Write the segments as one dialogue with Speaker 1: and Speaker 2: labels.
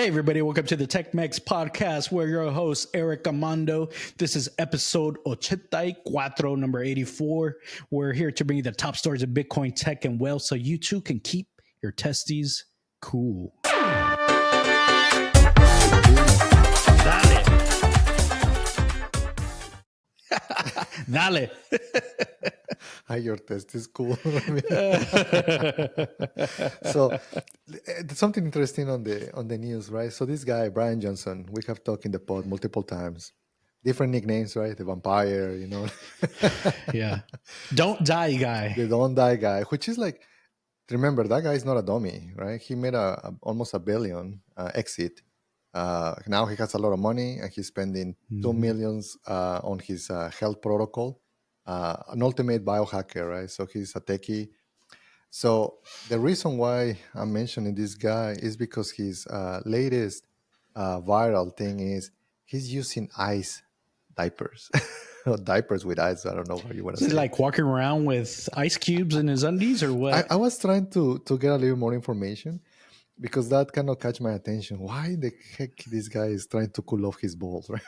Speaker 1: Hey, everybody, welcome to the Tech-Mex podcast. We're your host, Eric Mando. This is episode Ochenta, number 84. We're here to bring you the top stories of Bitcoin, tech, and wealth so you too can keep your testes cool. Dale.
Speaker 2: Your test is cool. So something interesting on the news, right? So this guy, Bryan Johnson, we have talked in the pod multiple times. Different nicknames, right? The vampire,
Speaker 1: Yeah. Don't die guy.
Speaker 2: The don't die guy, which is like, remember, that guy is not a dummy, right? He made almost $1 billion exit. Now he has a lot of money and he's spending $2 million on his health protocol. An ultimate biohacker, right? So he's a techie. So the reason why I'm mentioning this guy is because his latest viral thing is he's using ice diapers. Or diapers with ice. I don't know how you want to say.
Speaker 1: Is it like walking around with ice cubes in his undies or what?
Speaker 2: I was trying to get a little more information because that kind of catch my attention. Why the heck this guy is trying to cool off his balls, right?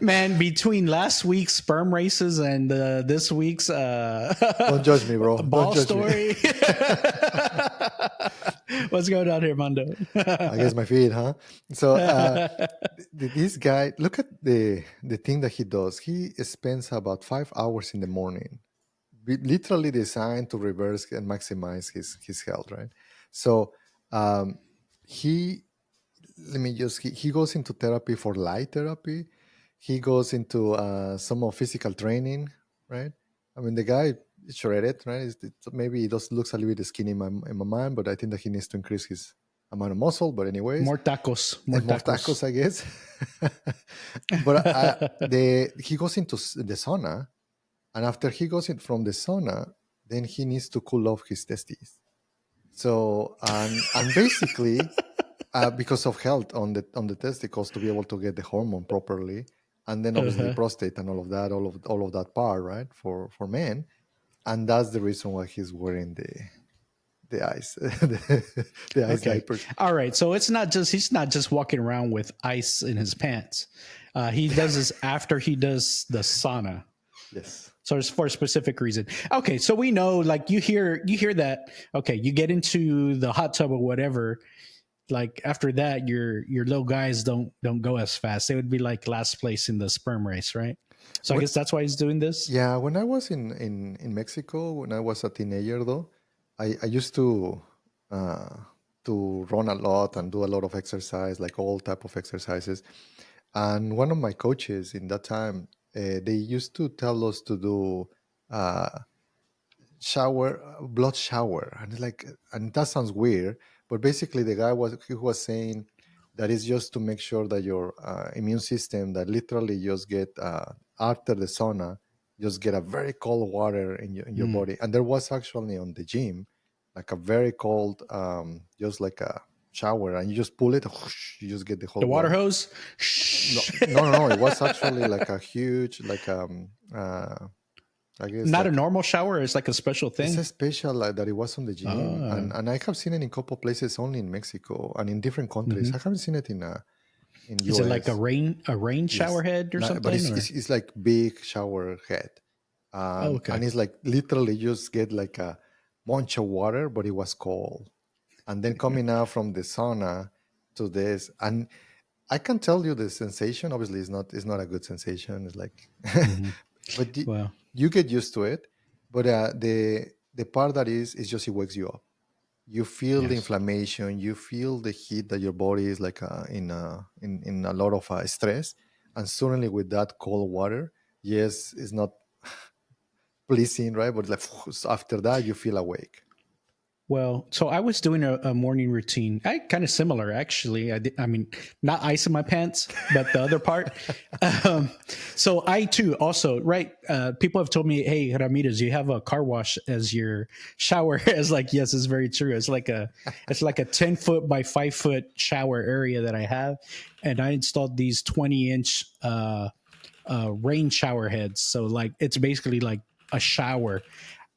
Speaker 1: Man, between last week's sperm races and this week's
Speaker 2: don't judge me, bro.
Speaker 1: ball story. What's going on here, Mando?
Speaker 2: I guess my feet, huh? So this guy, look at the thing that he does. He spends about 5 hours in the morning, literally designed to reverse and maximize his health, right? So he goes into therapy for light therapy. He goes into some of physical training, right? I mean, the guy is shredded, right? Maybe he just looks a little bit skinny in my mind, but I think that he needs to increase his amount of muscle. But anyways,
Speaker 1: more tacos,
Speaker 2: I guess. But he goes into the sauna, and after he goes in from the sauna, then he needs to cool off his testes. So and basically, because of health on the testicles to be able to get the hormone properly, and then obviously prostate and all of that part, right, for men, and that's the reason why he's wearing the ice the ice diapers.
Speaker 1: All right, so he's not just walking around with ice in his pants. He does this after he does the sauna.
Speaker 2: Yes.
Speaker 1: So it's for a specific reason. Okay, so we know, like, you hear that. Okay, you get into the hot tub or whatever. Like after that, your little guys don't go as fast. They would be like last place in the sperm race, right? So I guess that's why he's doing this.
Speaker 2: Yeah, when I was in Mexico, when I was a teenager, though, I used to run a lot and do a lot of exercise, like all type of exercises. And one of my coaches in that time, they used to tell us to do blood shower, and that sounds weird, but basically the guy was saying that it's just to make sure that your immune system, that literally just get after the sauna, just get a very cold water in your body. And there was actually on the gym like a very cold, just like a shower, and you just pull it, whoosh, you just get the whole
Speaker 1: water hose.
Speaker 2: No, it was actually like a huge, like I guess
Speaker 1: not a normal shower. It's like a special thing.
Speaker 2: It's a special that it was on the gym, and I have seen it in a couple of places only in Mexico and in different countries. I haven't seen it in
Speaker 1: Is it like a rain shower head or something?
Speaker 2: But it's like big shower head, and it's like literally just get like a bunch of water, but it was cold, and then coming out from the sauna to this, and I can tell you the sensation. Obviously, it's not a good sensation. It's like, but you get used to it. But the part that is just it wakes you up. You feel the inflammation. You feel the heat that your body is like in a lot of stress, and suddenly with that cold water, yes, it's not pleasing, right? But like after that, you feel awake.
Speaker 1: Well, so I was doing a morning routine. Kind of similar, actually. I mean, not ice in my pants, but the other part. So I too also, right? People have told me, "Hey, Ramirez, you have a car wash as your shower." It's like, yes, it's very true. It's like a 10-foot by 5-foot shower area that I have, and I installed these 20-inch rain shower heads. So like, it's basically like a shower.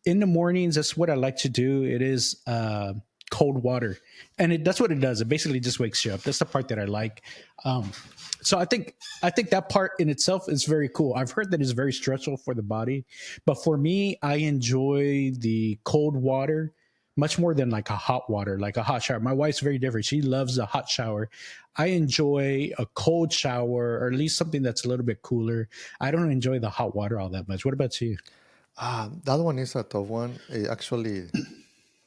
Speaker 1: In the mornings, that's what I like to do. It is cold water, and that's what it does. It basically just wakes you up. That's the part that I like. So I think that part in itself is very cool. I've heard that it's very stressful for the body, but for me, I enjoy the cold water much more than like a hot water, like a hot shower. My wife's very different. She loves a hot shower. I enjoy a cold shower, or at least something that's a little bit cooler. I don't enjoy the hot water all that much. What about you?
Speaker 2: That one is a tough one. Actually,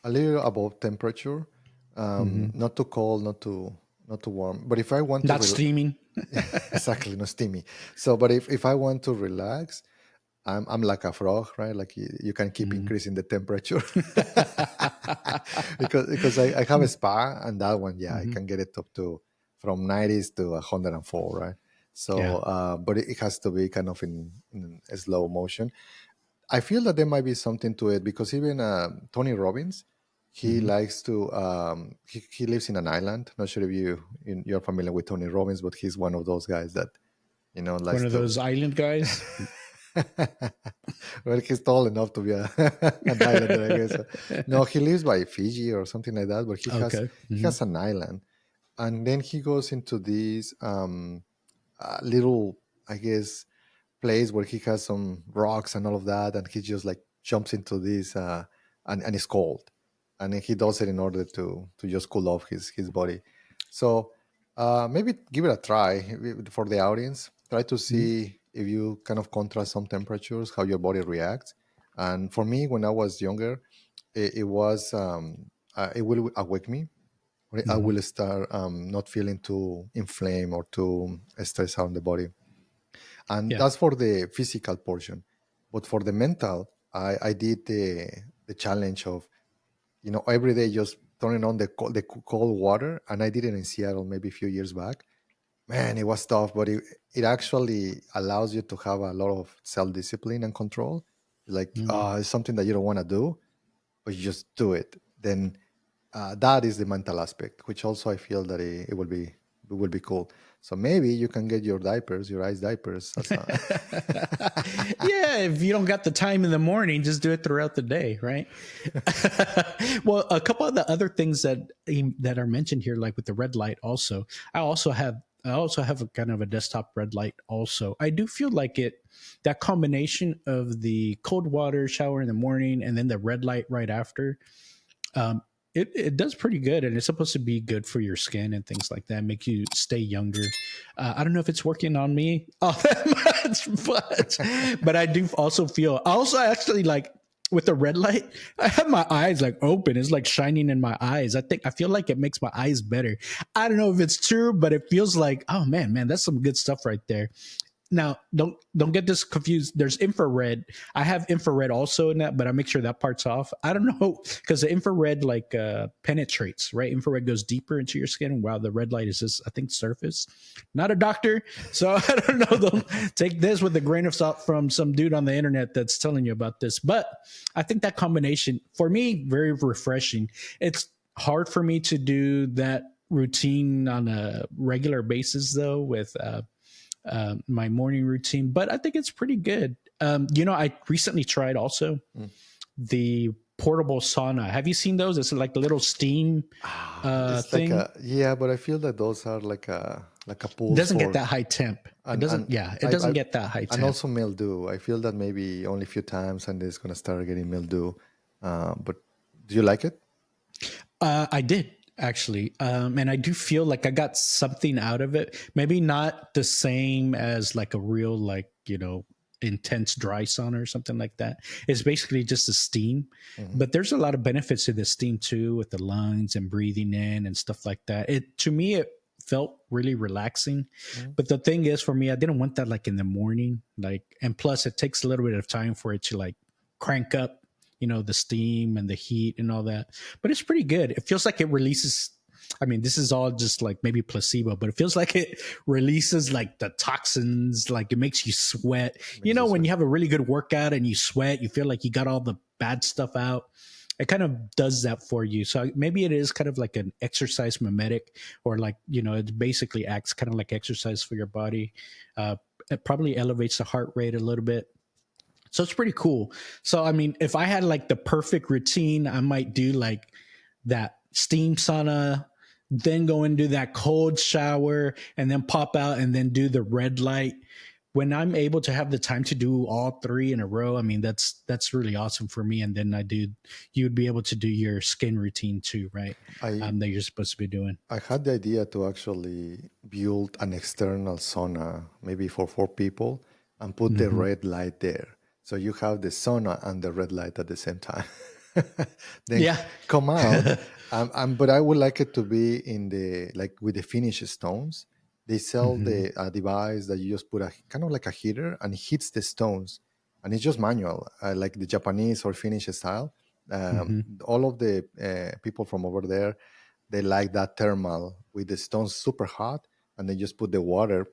Speaker 2: a little above temperature, not too cold, not too warm. But if I want to,
Speaker 1: Not steaming.
Speaker 2: exactly, not steamy. So, but if I want to relax, I'm like a frog, right? Like you can keep increasing the temperature because I have a spa, and that one, yeah, I can get it up to from 90s to 104, right? So,
Speaker 1: Yeah.
Speaker 2: but it has to be kind of in a slow motion. I feel that there might be something to it because even Tony Robbins, he likes to. He lives in an island. Not sure if you're familiar with Tony Robbins, but he's one of those guys that
Speaker 1: One
Speaker 2: likes
Speaker 1: of
Speaker 2: to.
Speaker 1: those island guys.
Speaker 2: Well, he's tall enough to be an islander, I guess. No, he lives by Fiji or something like that, but
Speaker 1: Okay.
Speaker 2: he has an island, and then he goes into this little, I guess, place where he has some rocks and all of that, and he just like jumps into this, and it's cold, and then he does it in order to just cool off his body. So maybe give it a try for the audience. Try to see if you kind of contrast some temperatures, how your body reacts. And for me, when I was younger, it was it will awake me. I will start not feeling too inflamed or too stressed out in the body, and
Speaker 1: Yeah.
Speaker 2: that's for the physical portion. But for the mental, I did the challenge of every day just turning on the cold water, and I did it in Seattle maybe a few years back. Man, it was tough, but it actually allows you to have a lot of self discipline and control. Like it's something that you don't want to do, but you just do it. Then that is the mental aspect, which also I feel that it will be cool. So maybe you can get your diapers, your ice diapers.
Speaker 1: Yeah, if you don't got the time in the morning, just do it throughout the day, right? Well, a couple of the other things that are mentioned here, like with the red light, also, I also have a kind of a desktop red light. Also, I do feel like that combination of the cold water shower in the morning and then the red light right after. Um, it does pretty good, and it's supposed to be good for your skin and things like that, make you stay younger. I don't know if it's working on me all that much, but I do also feel. I also actually like with the red light. I have my eyes like open. It's like shining in my eyes. I feel like it makes my eyes better. I don't know if it's true, but it feels like, oh man, that's some good stuff right there. Now, don't get this confused. There's infrared. I have infrared also in that, but I make sure that part's off. I don't know because the infrared like penetrates, right? Infrared goes deeper into your skin, while the red light is just, I think, surface. Not a doctor, so I don't know. Don't take this with a grain of salt from some dude on the internet that's telling you about this. But I think that combination for me very refreshing. It's hard for me to do that routine on a regular basis though with my morning routine, but I think it's pretty good. I recently tried also
Speaker 2: Mm.
Speaker 1: the portable sauna. Have you seen those? It's like a little steam
Speaker 2: It's like
Speaker 1: thing.
Speaker 2: yeah, but I feel that those are like a
Speaker 1: It
Speaker 2: pools
Speaker 1: doesn't get
Speaker 2: for
Speaker 1: that high temp. It
Speaker 2: and
Speaker 1: doesn't. Yeah, it doesn't get that high
Speaker 2: and
Speaker 1: temp.
Speaker 2: also mildew. I feel that maybe only a few times and it's gonna start getting mildew. But do you like it?
Speaker 1: I did actually, and I do feel like I got something out of it. Maybe not the same as like a real intense dry sauna or something like that. It's basically just a steam,
Speaker 2: Hmm.
Speaker 1: but there's a lot of benefits to the steam too, with the lungs and breathing in and stuff like that. It to me it felt really relaxing.
Speaker 2: Hmm.
Speaker 1: But the thing is, for me, I didn't want that like in the morning, and plus it takes a little bit of time for it to like crank up, the steam and the heat and all that. But it's pretty good. It feels like it releases. I mean, this is all just like maybe placebo, but it feels like it releases like the toxins, like it makes you sweat.
Speaker 2: Makes you
Speaker 1: When
Speaker 2: sweat.
Speaker 1: you have a really good workout and you sweat, you feel like you got all the bad stuff out. It kind of does that for you. So maybe it is kind of like an exercise mimetic, or like, it basically acts kind of like exercise for your body. It probably elevates the heart rate a little bit. So it's pretty cool. So I mean, if I had like the perfect routine, I might do like that steam sauna, then go and do that cold shower, and then pop out and then do the red light. When I'm able to have the time to do all three in a row, I mean that's really awesome for me. And then you'd be able to do your skin routine too, right?
Speaker 2: I
Speaker 1: That you're supposed to be doing.
Speaker 2: I had the idea to actually build an external sauna, maybe for 4 people, and put the red light there. So you have the sauna and the red light at the same time. Then
Speaker 1: Yeah.
Speaker 2: come out. But I would like it to be in the like with the finished stones. They sell the device that you just put a kind of like a heater and it hits the stones, and it's just manual, like the Japanese or Finnish style. All of the people from over there, they like that thermal with the stones super hot, and they just put the water,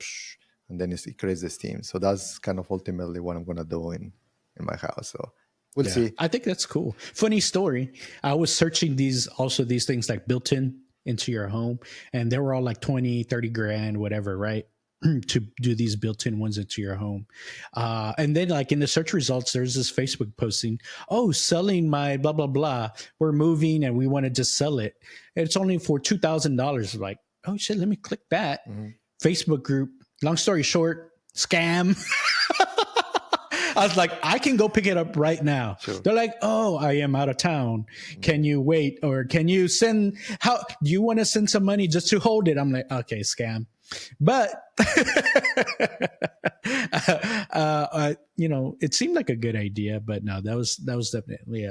Speaker 2: and then it creates the steam. So that's kind of ultimately what I'm gonna do in my house. So we'll
Speaker 1: Yeah,
Speaker 2: see.
Speaker 1: I think that's cool. Funny story. I was searching these things like built into your home, and they were all like 20, 30 grand, whatever, right? To do these built-in ones into your home. And then like in the search results, there's this Facebook posting, oh, selling my blah, blah, blah. We're moving and we want to just sell it. It's only for $2,000. Like, oh shit, let me click that. Facebook group. Long story short, scam. I was like, I can go pick it up right now.
Speaker 2: Sure.
Speaker 1: They're like, oh, I am out of town. Can you wait? Or can you send, how do you want to send some money just to hold it? I'm like, okay, scam. But, it seemed like a good idea, but no, that was definitely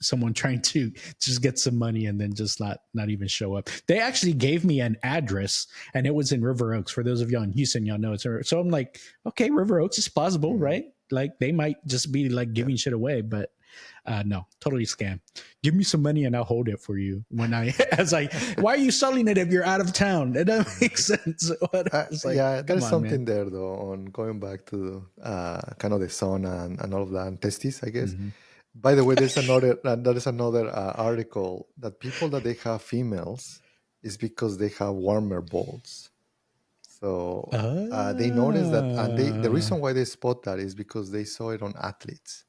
Speaker 1: someone trying to just get some money and then just not even show up. They actually gave me an address, and it was in River Oaks. For those of y'all in Houston, y'all know it's. So I'm like, okay, River Oaks is plausible, right? Like they might just be like giving shit away, but no, totally scam. Give me some money and I'll hold it for you. Why are you selling it if you're out of town? That doesn't make sense.
Speaker 2: There's something there though on going back to kind of the sauna and all of that, and testes, I guess. By the way, there's another article that people that they have females is because they have warmer balls. So they noticed that, and the reason why they spot that is because they saw it on athletes,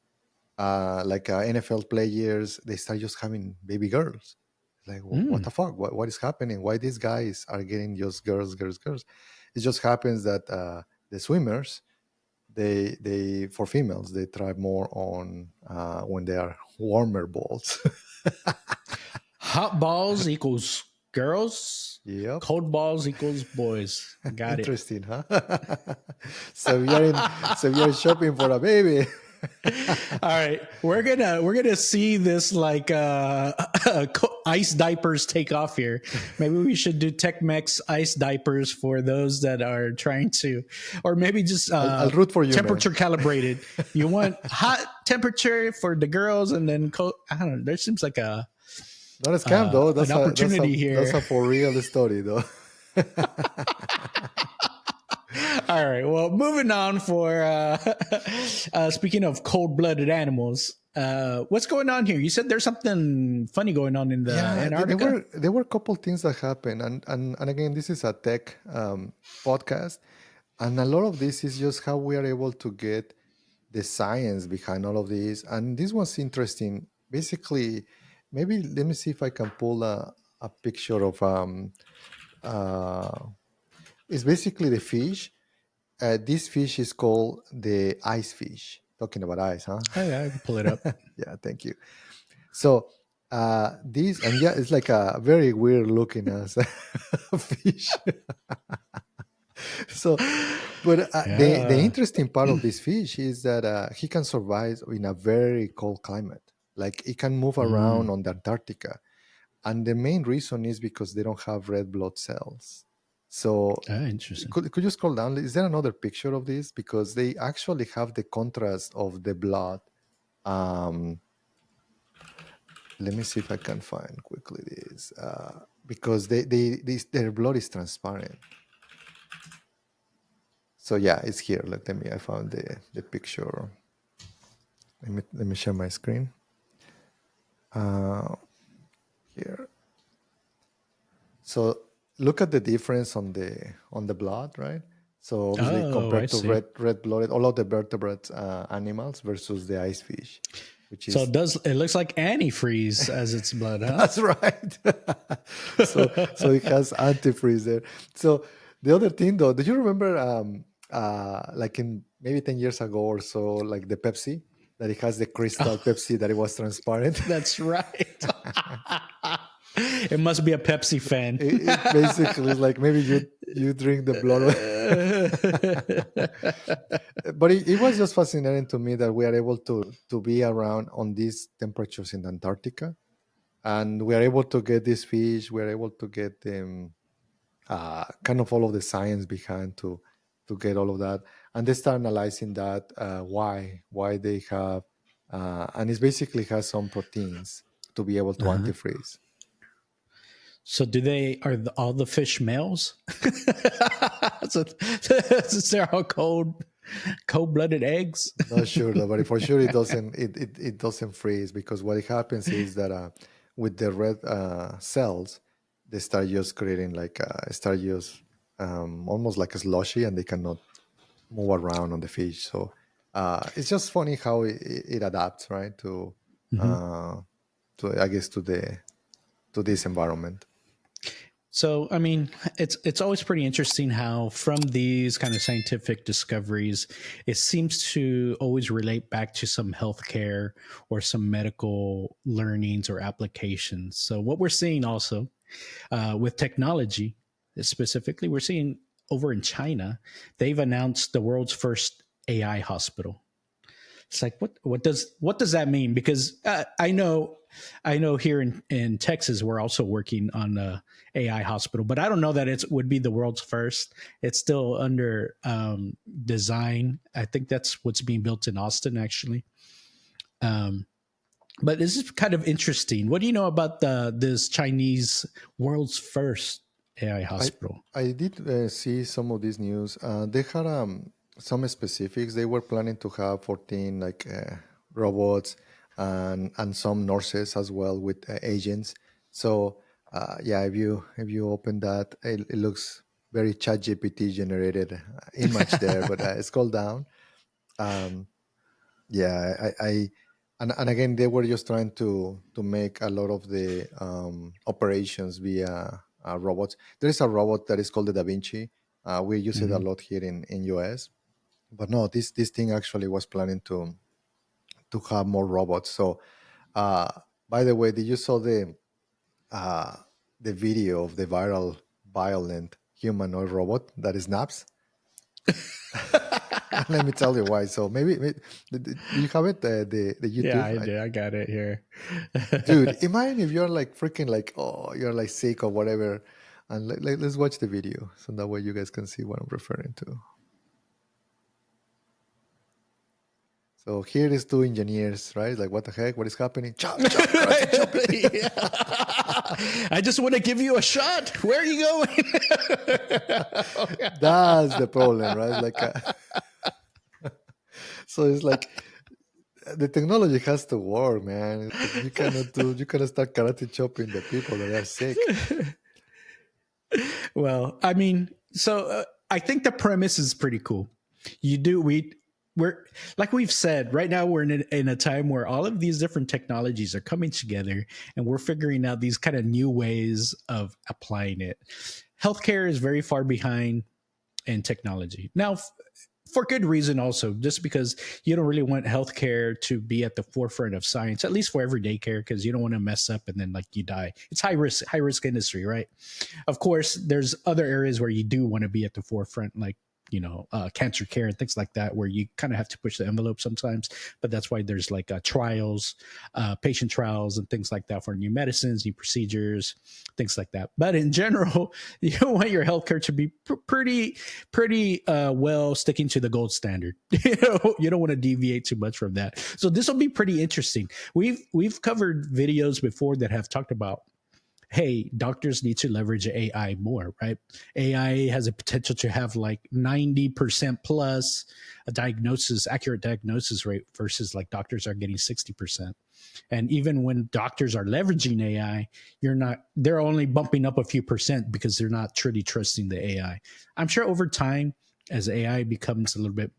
Speaker 2: like NFL players. They start just having baby girls. Like, what the fuck? What is happening? Why these guys are getting just girls? It just happens that the swimmers, they for females, they thrive more on when they are warmer balls.
Speaker 1: Hot balls equals girls.
Speaker 2: Yep.
Speaker 1: Cold balls equals boys. Got it.
Speaker 2: Interesting, huh? So you're shopping for a baby.
Speaker 1: All right, we're gonna see this like ice diapers take off here. Maybe we should do Tech-Mex ice diapers for those that are trying to, or maybe just
Speaker 2: I'll root for you,
Speaker 1: temperature
Speaker 2: man.
Speaker 1: calibrated. You want hot temperature for the girls, and then I don't know. There seems like
Speaker 2: not a scam though. That's
Speaker 1: an opportunity here.
Speaker 2: That's a for real story though.
Speaker 1: All right. Well, moving on for speaking of cold-blooded animals, what's going on here? You said there's something funny going on in the Antarctica.
Speaker 2: There were a couple things that happened, and again, this is a tech podcast, and a lot of this is just how we are able to get the science behind all of this. And this was interesting. Basically, maybe let me see if I can pull a picture of it's basically the fish. This fish is called the icefish. Talking about ice, huh?
Speaker 1: Oh, yeah, I can pull it up.
Speaker 2: Yeah, thank you. So this, and yeah, it's like a very weird looking as a fish. So, but the interesting part of this fish is that he can survive in a very cold climate. Like it can move around on the Antarctica, and the main reason is because they don't have red blood cells. So
Speaker 1: interesting.
Speaker 2: Could you scroll down? Is there another picture of this? Because they actually have the contrast of the blood. Let me see if I can find quickly this. Because their blood is transparent. So yeah, it's here. I found the picture. Let me share my screen. Here. So look at the difference on the blood, right? So obviously compared to red blooded, all of the vertebrate animals versus the ice fish. which
Speaker 1: So
Speaker 2: is
Speaker 1: it looks like antifreeze as its blood, huh?
Speaker 2: that's right. So it has antifreeze there. So the other thing though, do you remember like in maybe 10 years ago or so, like the Pepsi, that it has the crystal Pepsi that it was transparent?
Speaker 1: That's right. It must be a Pepsi fan.
Speaker 2: It basically is like maybe you drink the blood. But it was just fascinating to me that we are able to be around on these temperatures in Antarctica, and we are able to get these fish. We are able to get them, kind of all of the science behind to get all of that, and they start analyzing that, why they have, and it basically has some proteins to be able to
Speaker 1: Uh-huh.
Speaker 2: antifreeze.
Speaker 1: So all the fish males? So, since they're all cold-blooded eggs.
Speaker 2: Not sure though, but for sure it doesn't freeze, because what happens is that with the red cells, they start just creating like start just almost like a slushy, and they cannot move around on the fish. So it's just funny how it adapts, right,
Speaker 1: Mhm.
Speaker 2: uh, to I guess to this environment.
Speaker 1: So, I mean, it's always pretty interesting how from these kind of scientific discoveries, it seems to always relate back to some healthcare or some medical learnings or applications. So, what we're seeing also with technology, specifically, we're seeing over in China, they've announced the world's first AI hospital. It's like what does that mean? Because I know here in Texas we're also working on a AI hospital, but I don't know that it would be the world's first. It's still under design. I think that's what's being built in Austin actually. Um, but this is kind of interesting. What do you know about this Chinese world's first AI
Speaker 2: I
Speaker 1: hospital?
Speaker 2: I did see some of these news. They had some specifics. They were planning to have 14 like robots and some nurses as well with agents. So yeah, if you open that, it looks very ChatGPT generated image there, but scroll down. Um, yeah, and again, they were just trying to make a lot of the operations via robots. There is a robot that is called the Da Vinci. We use it a
Speaker 1: Mhm.
Speaker 2: lot here in US. But no, this thing actually was planning to have more robots. So, uh, by the way, did you saw uh, the video of the viral violent humanoid robot that snaps? Let me tell you why. So maybe do you have it, the
Speaker 1: Yeah,
Speaker 2: YouTube?
Speaker 1: I do. I got it here.
Speaker 2: Dude, imagine if you're like freaking like, oh, you're like sick or whatever, and let's watch the video so that way you guys can see what I'm referring to. So here is two engineers, right? Like, what the heck? What is happening? Chop, chop, karate, chop it.
Speaker 1: I just want to give you a shot. Where are you going?
Speaker 2: That's the problem, right? Like, so it's like the technology has to work, man. It's like you cannot start karate chopping the people that are sick.
Speaker 1: Well, I mean, so I think the premise is pretty cool. You do we're like we've said right now we're in a time where all of these different technologies are coming together and we're figuring out these kind of new ways of applying it. Healthcare is very far behind in technology now, for good reason also, just because you don't really want healthcare to be at the forefront of science, at least for everyday care, because you don't want to mess up and then like you die. It's high risk industry, right? Of course, there's other areas where you do want to be at the forefront, like cancer care and things like that, where you kind of have to push the envelope sometimes. But that's why there's like trials, patient trials, and things like that for new medicines, new procedures, things like that. But in general, you want your healthcare to be pretty well sticking to the gold standard. You don't want to deviate too much from that. So this will be pretty interesting. We've covered videos before that have talked about, hey, doctors need to leverage AI more, right? AI has a potential to have like 90% plus accurate diagnosis rate versus like doctors are getting 60%. And even when doctors are leveraging AI, they're only bumping up a few percent because they're not truly trusting the AI. I'm sure over time, as AI becomes a little bit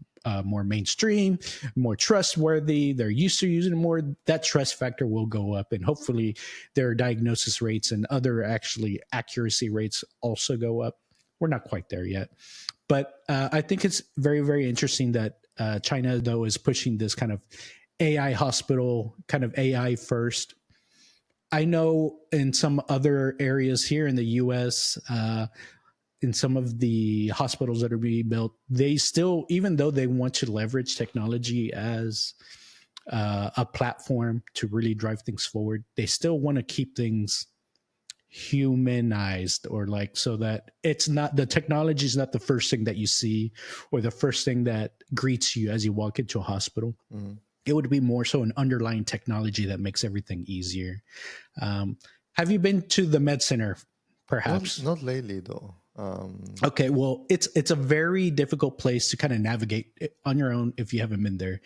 Speaker 1: more mainstream, more trustworthy. They're used to using it more. That trust factor will go up, and hopefully their diagnosis rates and other actually accuracy rates also go up. We're not quite there yet, but I think it's very, very interesting that China, though, is pushing this kind of AI hospital, kind of AI first. I know in some other areas here in the US, in some of the hospitals that are being built, they still, even though they want to leverage technology as a platform to really drive things forward, they still want to keep things humanized, or like, so that it's not, the technology is not the first thing that you see or the first thing that greets you as you walk into a hospital. Mm-hmm. It would be more so an underlying technology that makes everything easier. Have you been to the med center, perhaps?
Speaker 2: Not lately, though.
Speaker 1: Okay, well, it's a very difficult place to kind of navigate on your own if you haven't been there.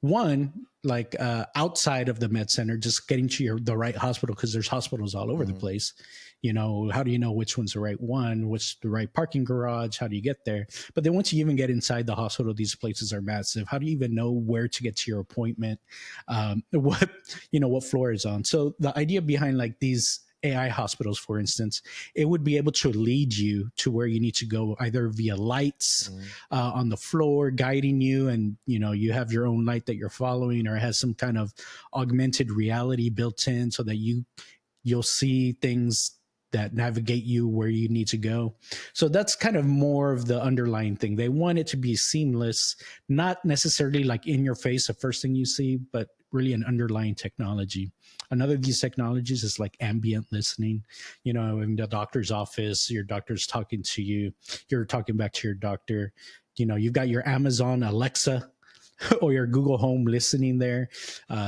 Speaker 1: One, like outside of the med center, just getting to the right hospital, because there's hospitals all over the place. You know, how do you know which one's the right one? What's the right parking garage? How do you get there? But then once you even get inside the hospital, these places are massive. How do you even know where to get to your appointment? What floor is on? So the idea behind like these AI hospitals, for instance, it would be able to lead you to where you need to go, either via lights on the floor guiding you, and you have your own light that you're following, or it has some kind of augmented reality built in so that you'll see things that navigate you where you need to go. So that's kind of more of the underlying thing. They want it to be seamless, not necessarily like in your face, the first thing you see, but really an underlying technology. Another of these technologies is like ambient listening. In the doctor's office, your doctor's talking to you, you're talking back to your doctor. You've got your Amazon Alexa or your Google Home listening there,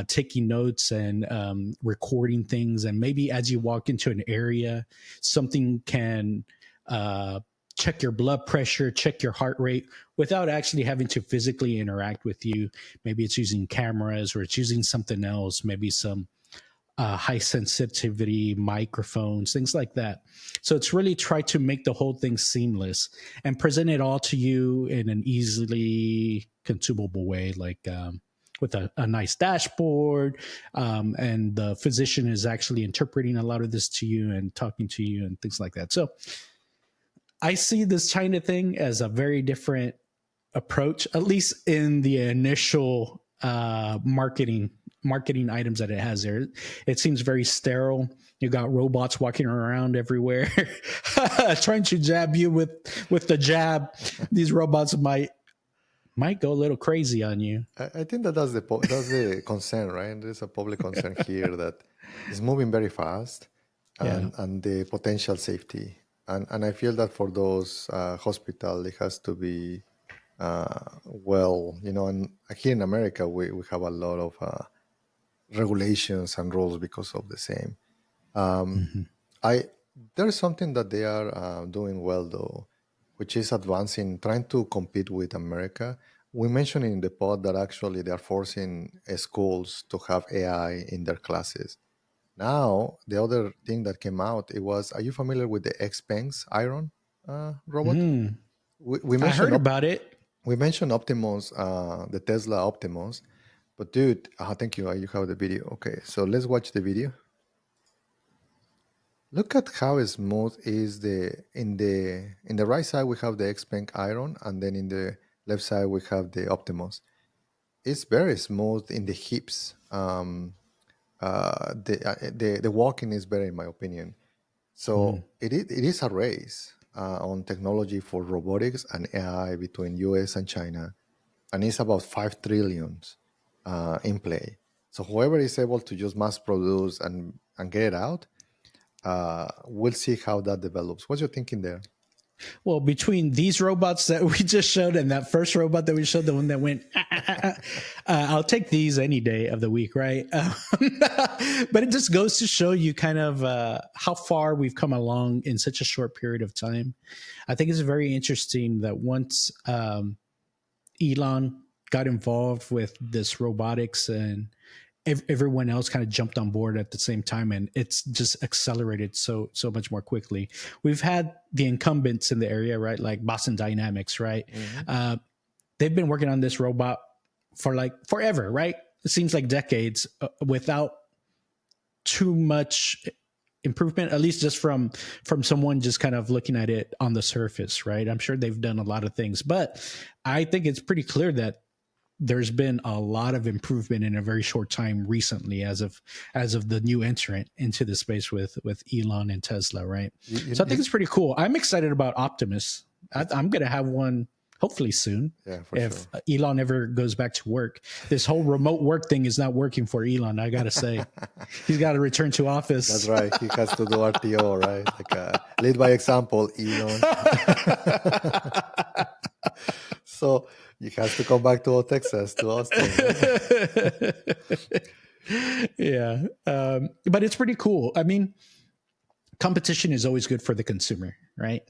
Speaker 1: taking notes and recording things. And maybe as you walk into an area, something can check your blood pressure, check your heart rate without actually having to physically interact with you. Maybe it's using cameras, or it's using something else, maybe some high sensitivity microphones, things like that. So it's really try to make the whole thing seamless and present it all to you in an easily consumable way, like with a nice dashboard. And the physician is actually interpreting a lot of this to you and talking to you and things like that. So I see this China thing as a very different approach, at least in the initial marketing items that it has there. It seems very sterile. You got robots walking around everywhere trying to jab you with the jab. These robots might go a little crazy on you.
Speaker 2: I think that's the concern, right? There's a public concern here that it's moving very fast, and the potential safety. And I feel that for those hospital, it has to be and here in America, we have a lot of regulations and rules because of the same. There's something that they are doing well, though, which is advancing, trying to compete with America. We mentioned in the pod that actually they are forcing schools to have AI in their classes. Now, the other thing that came out, are you familiar with the XPeng's iron robot?
Speaker 1: We mentioned, I heard about it.
Speaker 2: We mentioned Optimus, the Tesla Optimus, but dude, thank you. You have the video. Okay, so let's watch the video. Look at how smooth is in the right side we have the XPeng iron, and then in the left side we have the Optimus. It's very smooth in the hips. The walking is better in my opinion. So it is a race on technology for robotics and AI between US and China, and it's about 5 trillion in play. So whoever is able to just mass produce and get it out, we'll see how that develops. What's your thinking there?
Speaker 1: Well, between these robots that we just showed and that first robot that we showed, the one that went, I'll take these any day of the week, right? But it just goes to show you kind of how far we've come along in such a short period of time. I think it's very interesting that once Elon got involved with this robotics, and everyone else kind of jumped on board at the same time, and it's just accelerated so much more quickly. We've had the incumbents in the area, right? Like Boston Dynamics, right? they've been working on this robot for like forever, right? It seems like decades without too much improvement, at least just from someone just kind of looking at it on the surface, right? I'm sure they've done a lot of things, but I think it's pretty clear that there's been a lot of improvement in a very short time recently as of the new entrant into the space with Elon and Tesla, right? So I think it's pretty cool. I'm excited about Optimus. I'm going to have one hopefully soon.
Speaker 2: Yeah,
Speaker 1: if Elon ever goes back to work. This whole remote work thing is not working for Elon, I gotta say. He's got to return to office.
Speaker 2: That's right. He has to do RTO, right? Like lead by example, Elon. So he has to come back to Texas, to Austin.
Speaker 1: Yeah, but it's pretty cool. I mean, competition is always good for the consumer, right?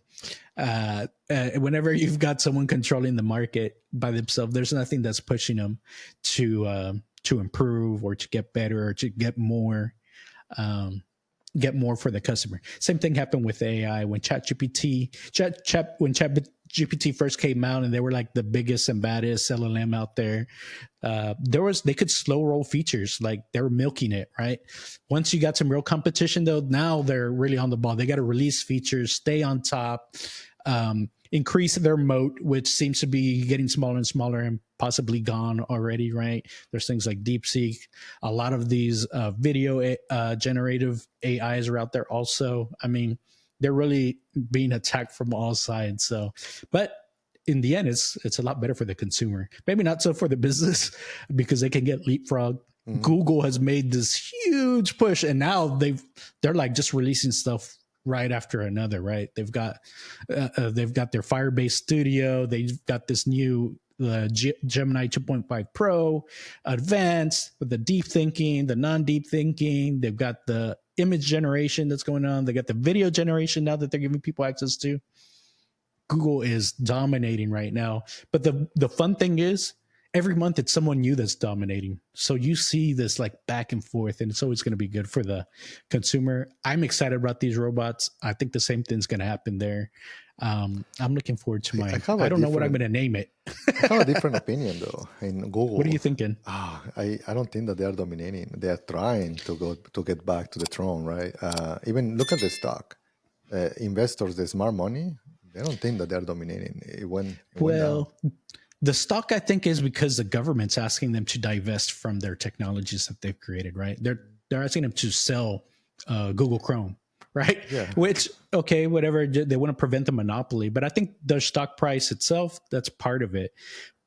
Speaker 1: Whenever you've got someone controlling the market by themselves, there's nothing that's pushing them to improve or to get better or to get more for the customer. Same thing happened with AI when ChatGPT first came out, and they were like the biggest and baddest LLM out there. They could slow roll features, like they were milking it, right? Once you got some real competition, though, now they're really on the ball. They got to release features, stay on top, increase their moat, which seems to be getting smaller and smaller and possibly gone already, right? There's things like DeepSeek. A lot of these video generative AIs are out there also. I mean, they're really being attacked from all sides. So, but in the end, it's a lot better for the consumer. Maybe not so for the business because they can get leapfrog. Mm-hmm. Google has made this huge push, and now they're like just releasing stuff right after another. Right? They've got their Firebase Studio. They've got this new Gemini 2.5 Pro Advanced with the deep thinking, the non-deep thinking. They've got the image generation that's going on. They got the video generation now that they're giving people access to. Google is dominating right now. But the fun thing is, every month it's someone new that's dominating. So you see this like back and forth, and it's always going to be good for the consumer. I'm excited about these robots. I think the same thing's going to happen there. I'm looking forward to mine. I don't know what I'm going to name it.
Speaker 2: I have a different opinion though. In Google,
Speaker 1: what are you thinking?
Speaker 2: I don't think that they are dominating. They are trying to get back to the throne, right? Even look at the stock. Investors, the smart money, they don't think that they are dominating. It went down.
Speaker 1: The stock, I think, is because the government's asking them to divest from their technologies that they've created, right? They're asking them to sell Google Chrome, right?
Speaker 2: Yeah.
Speaker 1: Which, okay, whatever, they want to prevent the monopoly. But I think their stock price itself, that's part of it.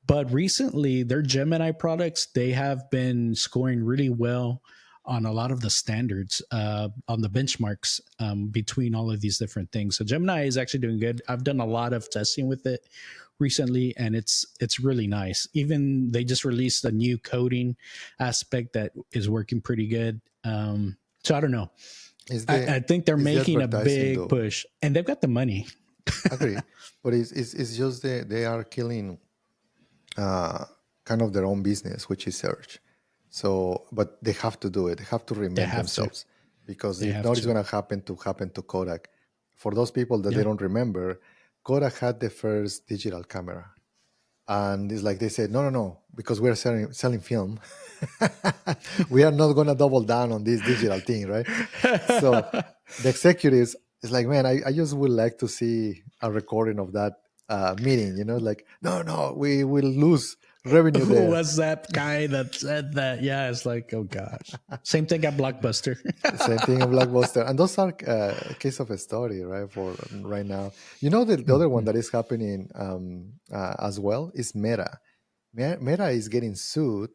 Speaker 1: But recently, their Gemini products, they have been scoring really well on a lot of the standards, on the benchmarks between all of these different things. So Gemini is actually doing good. I've done a lot of testing with it recently, and it's really nice. Even they just released a new coding aspect that is working pretty good. So I don't know. I think they're making a big push, and they've got the money.
Speaker 2: Agree, but it's just they are killing kind of their own business, which is search. So, but they have to do it. They have to reinvent themselves because if not, it's going to happen to Kodak. For those people that they don't remember, Kodak had the first digital camera, and it's like they said, no, because we're selling film, we are not going to double down on this digital thing, right? So the executives is like, man, I just would like to see a recording of that meeting, like, no, we will lose revenue there.
Speaker 1: Who was that guy that said that? Yeah, it's like, oh gosh. Same thing at Blockbuster.
Speaker 2: Same thing at Blockbuster. And those are a case of a story, right, for right now. The other one that is happening as well is Meta. Meta is getting sued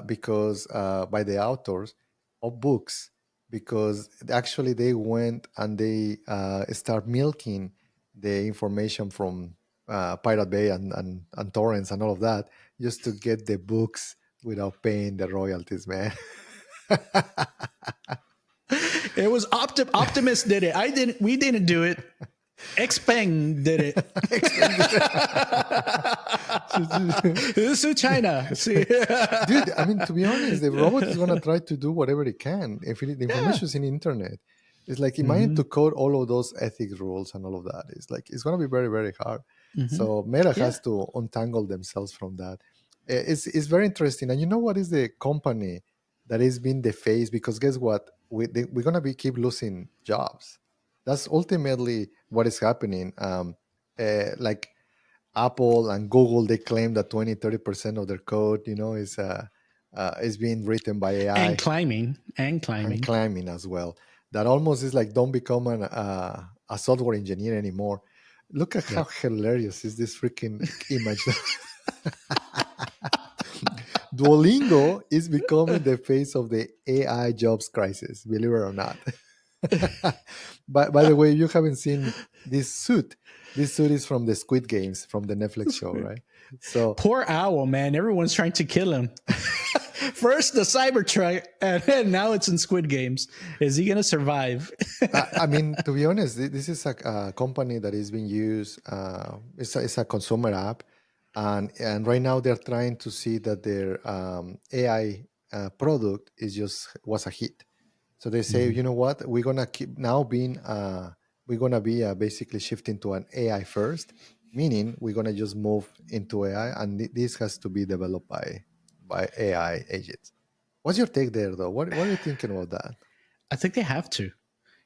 Speaker 2: because by the authors of books, because actually they went and they start milking the information from Pirate Bay and torrents and all of that, just to get the books without paying the royalties, man.
Speaker 1: It was Optimus did it. We didn't do it. XPeng did it. This is China.
Speaker 2: Dude, I mean, to be honest, the robot is going to try to do whatever it can. If the information is in the internet, it's like, imagine to code all of those ethics rules and all of that. It's like, it's going to be very, very hard.
Speaker 1: Hmm.
Speaker 2: So Meta
Speaker 1: Yeah.
Speaker 2: has to untangle themselves from that. It's very interesting. And you know what is the company that is being the face? Because guess what? We're going to be keep losing jobs. That's ultimately what is happening. Like Apple and Google, they claim that 20-30% of their code, is being written by
Speaker 1: And
Speaker 2: AI
Speaker 1: climbing and
Speaker 2: and
Speaker 1: climbing.
Speaker 2: climbing as well. That almost is like don't become a software engineer anymore. Look at how
Speaker 1: Yep.
Speaker 2: hilarious is this freaking image. Duolingo is becoming the face of the AI jobs crisis, believe it or not. By the way, you haven't seen this suit. This suit is from the Squid Games from the Netflix
Speaker 1: That's
Speaker 2: show,
Speaker 1: great.
Speaker 2: right? So
Speaker 1: Poor owl, man. Everyone's trying to kill him. First the Cybertruck, and then now it's in Squid Games. Is he going to survive?
Speaker 2: I mean, to be honest, this is a company that is being used. It's a consumer app, and right now they're trying to see that their AI product is just was a hit. So they say,
Speaker 1: Mhm.
Speaker 2: you know what, we're gonna keep now being we're gonna be basically shifting to an AI first, meaning we're gonna just move into AI, and this has to be developed by AI agents. What's your take there, though? What are you thinking about that?
Speaker 1: I think they have to.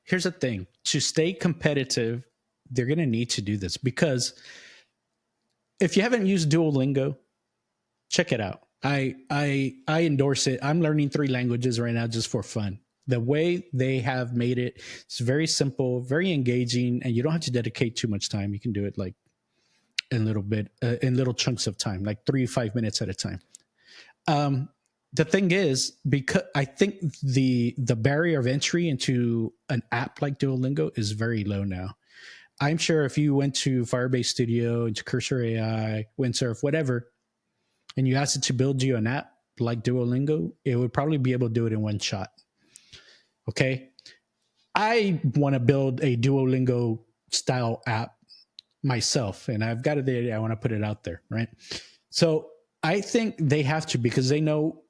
Speaker 1: Here's the thing: to stay competitive, they're going to need to do this because if you haven't used Duolingo, check it out. I endorse it. I'm learning 3 languages right now just for fun. The way they have made it, it's very simple, very engaging, and you don't have to dedicate too much time. You can do it like in little chunks of time, like 3 to 5 minutes at a time. Um, the thing is, because I think the barrier of entry into an app like Duolingo is very low now. I'm sure if you went to Firebase Studio, into Cursor AI, Windsurf, whatever, and you asked it to build you an app like Duolingo, it would probably be able to do it in one shot. Okay. I want to build a Duolingo style app myself, and I've got it there. I want to put it out there. Right. So I think they have to because they know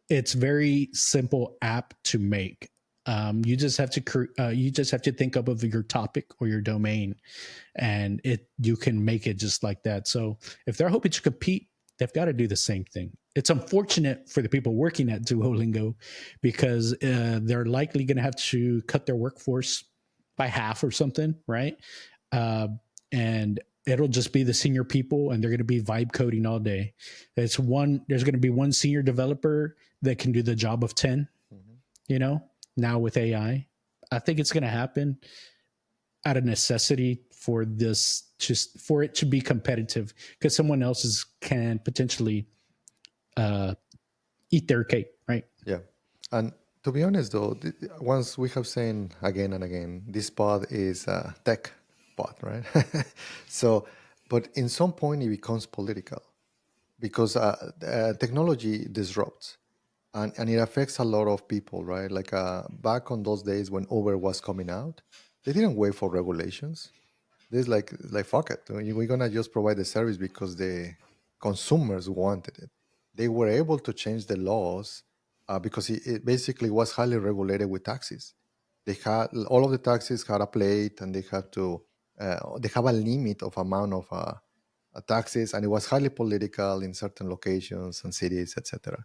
Speaker 1: it's very simple app to make. You just have to you just have to think up of your topic or your domain, and it you can make it just like that. So if they're hoping to compete, they've got to do the same thing. It's unfortunate for the people working at Duolingo because they're likely going to have to cut their workforce by half or something, right? Uh, and it'll just be the senior people, and they're going to be vibe coding all day. It's one. There's going to be one senior developer that can do the job of 10.
Speaker 2: Mhm.
Speaker 1: You know, now with AI, I think it's going to happen out of necessity for this just for it to be competitive because someone else's can potentially uh, eat their cake, right?
Speaker 2: Yeah. And to be honest, though, once we have seen again and again, this pod is a tech pod, right? So, but in some point it becomes political because technology disrupts and it affects a lot of people, right? Like back on those days when Uber was coming out, they didn't wait for regulations. There's like fuck it, we're gonna just provide the service because the consumers wanted it. They were able to change the laws because it basically was highly regulated with taxis. They had all of the taxis had a plate, and they had to they have a limit of amount of taxes, and it was highly political in certain locations and cities, etc.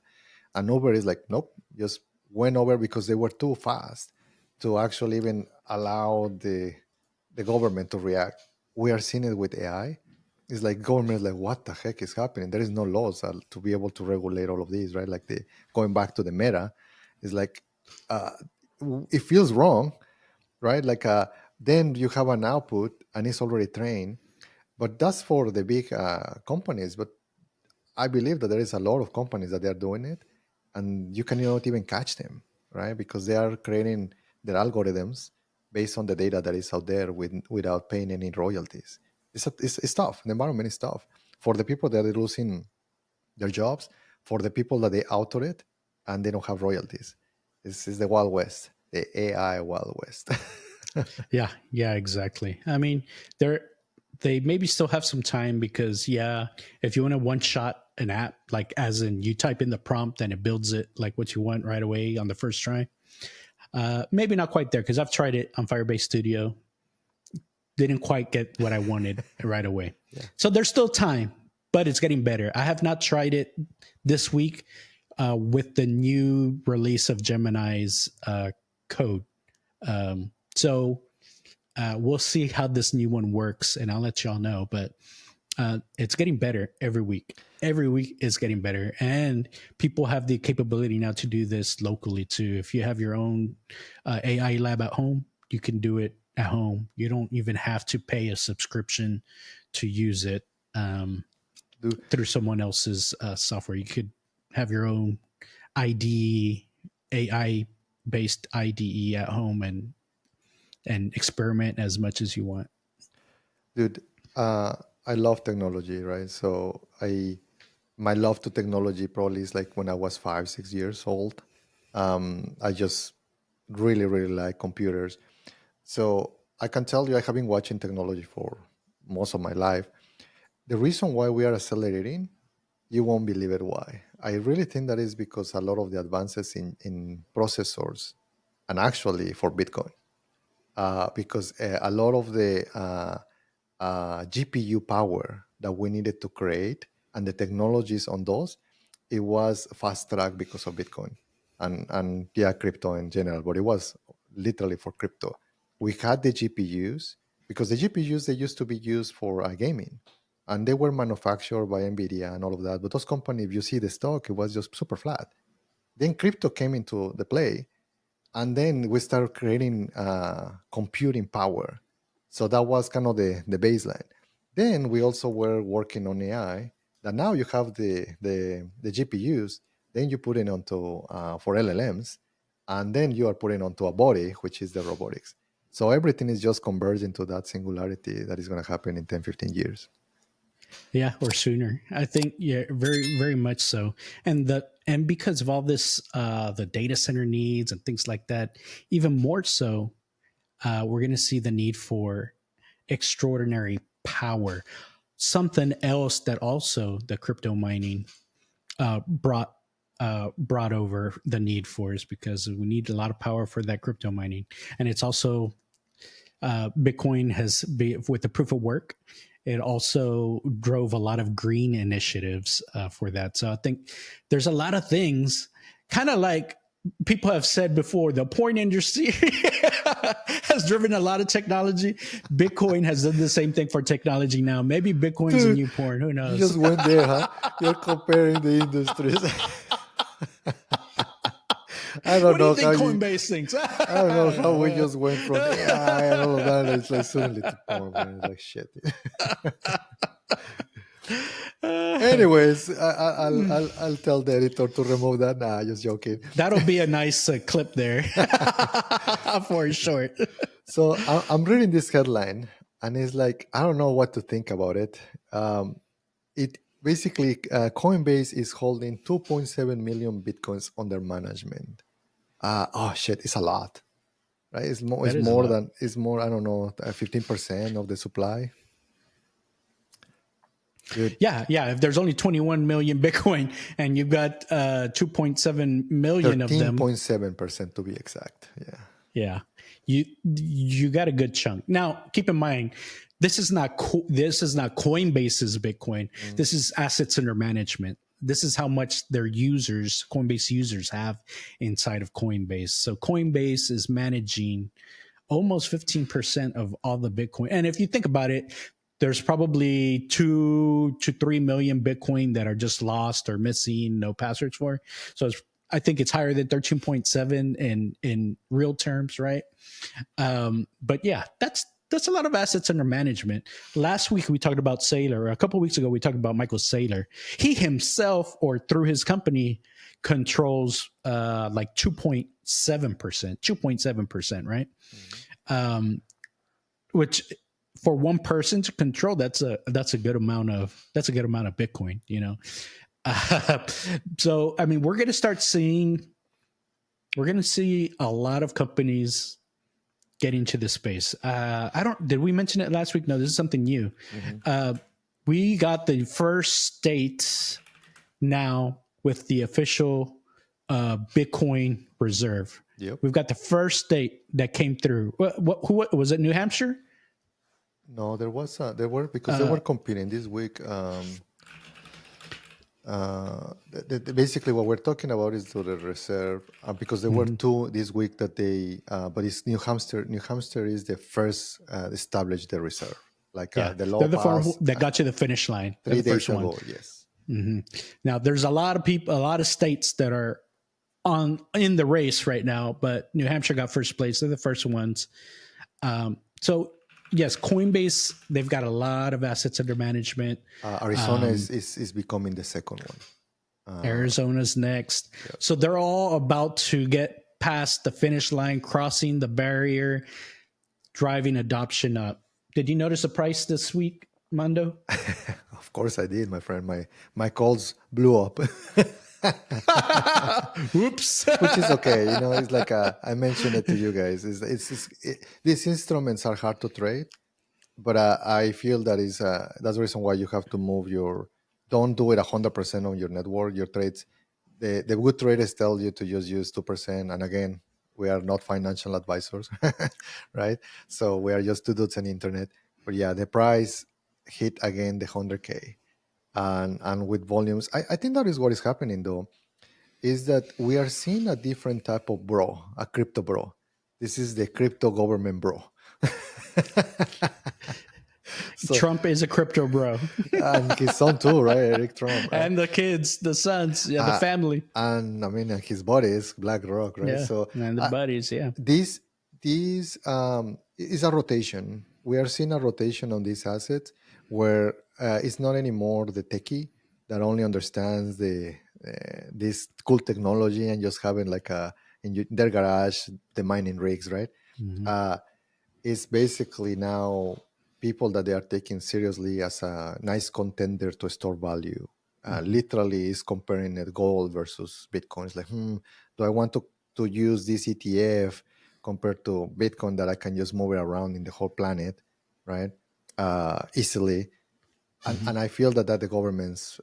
Speaker 2: And Uber is like, nope, just went over because they were too fast to actually even allow the government to react. We are seeing it with AI. It's like government is like, what the heck is happening? There is no laws to be able to regulate all of these, right? Like the going back to the meta, is like uh, it feels wrong, right? Like then you have an output and it's already trained, but that's for the big companies. But I believe that there is a lot of companies that they are doing it, and you cannot even catch them, right? Because they are creating their algorithms based on the data that is out there without paying any royalties. It's tough. The environment is tough for the people that are losing their jobs, for the people that they author it and they don't have royalties. This is the Wild West, the AI Wild West.
Speaker 1: Yeah, yeah, exactly. I mean, they maybe still have some time because yeah, if you want to one shot an app, like as in you type in the prompt and it builds it like what you want right away on the first try. Maybe not quite there because I've tried it on Firebase Studio. didn't quite get what I wanted right away.
Speaker 2: Yeah.
Speaker 1: So there's still time, but it's getting better. I have not tried it this week with the new release of Gemini's code. So we'll see how this new one works, and I'll let y'all know. But it's getting better every week. Every week is getting better, and people have the capability now to do this locally too. If you have your own AI lab at home, you can do it at home. You don't even have to pay a subscription to use it through someone else's software. You could have your own ID AI based IDE at home and experiment as much as you want.
Speaker 2: Dude, I love technology, right? So my love to technology probably is like when I was 5, 6 years old. I just really, really like computers. So I can tell you, I have been watching technology for most of my life. The reason why we are accelerating, you won't believe it why. I really think that is because a lot of the advances in processors and actually for Bitcoin, because a lot of the GPU power that we needed to create and the technologies on those, it was fast track because of Bitcoin and yeah, crypto in general, but it was literally for crypto. We had the GPUs because the GPUs, they used to be used for gaming and they were manufactured by NVIDIA and all of that. But those companies, if you see the stock, it was just super flat. Then crypto came into the play and then we started creating computing power. So that was kind of the baseline. Then we also were working on AI. That now you have the GPUs. Then you put it onto for LLMs, and then you are putting onto a body, which is the robotics. So everything is just converging to that singularity that is going to happen in 10, 15 years.
Speaker 1: Yeah, or sooner. I think very very much so. And because of all this, the data center needs and things like that, even more so, we're going to see the need for extraordinary power. Something else that also the crypto mining brought brought over the need for is because we need a lot of power for that crypto mining, and it's also Bitcoin has been with the proof of work. It also drove a lot of green initiatives for that. So I think there's a lot of things, kind of like people have said before, the porn industry has driven a lot of technology. Bitcoin has done the same thing for technology now. Maybe Bitcoin's a new porn. Who knows?
Speaker 2: You just went there, huh? You're comparing the industries. I don't
Speaker 1: What do
Speaker 2: know
Speaker 1: you think
Speaker 2: how
Speaker 1: Coinbase thinks?
Speaker 2: I don't know how we just went from AI and all of that. It's like suddenly to porn, man. It's like shit. Anyways, I'll tell the editor to remove that. Nah, just joking.
Speaker 1: That'll be a nice clip there for short.
Speaker 2: So I'm reading this headline, and it's like I don't know what to think about it. It basically Coinbase is holding 2.7 million bitcoins under management. Oh shit, it's a lot, right? It's more.
Speaker 1: That
Speaker 2: It's
Speaker 1: is a
Speaker 2: more
Speaker 1: lot.
Speaker 2: than. It's more. I don't know, 15% of the supply. Dude.
Speaker 1: Yeah. If there's only 21 million Bitcoin and you've got 2.7 million of them,
Speaker 2: 13.7% to be exact.
Speaker 1: yeah, you got a good chunk. Now, keep in mind, this is not Coinbase's Bitcoin. This is assets under management. This is how much their users, Coinbase users, have inside of Coinbase. So Coinbase is managing almost 15% of all the Bitcoin. And if you think about it, there's probably 2 to 3 million Bitcoin that are just lost or missing, no passwords for. So I think it's higher than 13.7 in real terms, right? But yeah, that's a lot of assets under management. Last week we talked about Saylor. A couple of weeks ago we talked about Michael Saylor. He himself, or through his company, controls like 2.7%, right? Which for one person to control, that's a good amount of Bitcoin, you know. So I mean, we're going to see a lot of companies get into this space. Did we mention it last week? No, this is something new. We got the first state now with the official Bitcoin reserve.
Speaker 2: Yep.
Speaker 1: We've got the first state that came through. Who was it? New Hampshire?
Speaker 2: No, there were because they were competing this week. Basically, what we're talking about is to the reserve because there were two this week that they. But it's New Hampshire. New Hampshire is the first established the reserve, like the law
Speaker 1: they're the four
Speaker 2: passed
Speaker 1: that got to the finish line.
Speaker 2: 3 days ago. Yes.
Speaker 1: Now there's a lot of people, a lot of states that are in the race right now, but New Hampshire got first place. They're the first ones. So yes, Coinbase, they've got a lot of assets under management.
Speaker 2: Arizona is becoming the second one.
Speaker 1: Arizona's next. Yep. So they're all about to get past the finish line, crossing the barrier, driving adoption up. Did you notice the price this week, Mando?
Speaker 2: Of course I did, my friend. My calls blew up.
Speaker 1: Whoops.
Speaker 2: Which is okay. It's like I mentioned it to you guys. These instruments are hard to trade, but I feel that's the reason why you have to move don't do it 100% on your network, your trades. The good traders tell you to just use 2%. And again, we are not financial advisors, right? So we are just two dudes on the internet. But yeah, the price hit again the 100K. And with volumes, I think that is what is happening though, is that we are seeing a different type of bro, a crypto bro. This is the crypto government bro.
Speaker 1: So, Trump is a crypto bro.
Speaker 2: And his son too, right? Eric Trump. Right?
Speaker 1: And the kids, the sons, the family.
Speaker 2: And I mean, his buddies, BlackRock, right?
Speaker 1: Yeah,
Speaker 2: so
Speaker 1: and the buddies, yeah.
Speaker 2: This is a rotation. We are seeing a rotation on these assets where it's not anymore the techie that only understands this cool technology and just having like in their garage the mining rigs, right? It's basically now people that they are taking seriously as a nice contender to store value. Literally is comparing it gold versus Bitcoin. It's like, do I want to use this ETF compared to Bitcoin that I can just move it around in the whole planet, right? Easily. And I feel that the governments,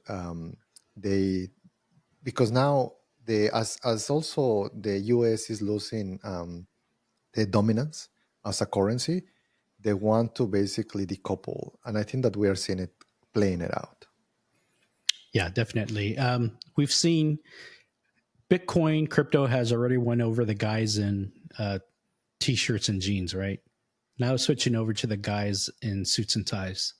Speaker 2: because now as also the US is losing the dominance as a currency, they want to basically decouple. And I think that we are seeing it playing it out.
Speaker 1: Yeah, definitely. We've seen Bitcoin crypto has already won over the guys in t-shirts and jeans, right? Now switching over to the guys in suits and ties.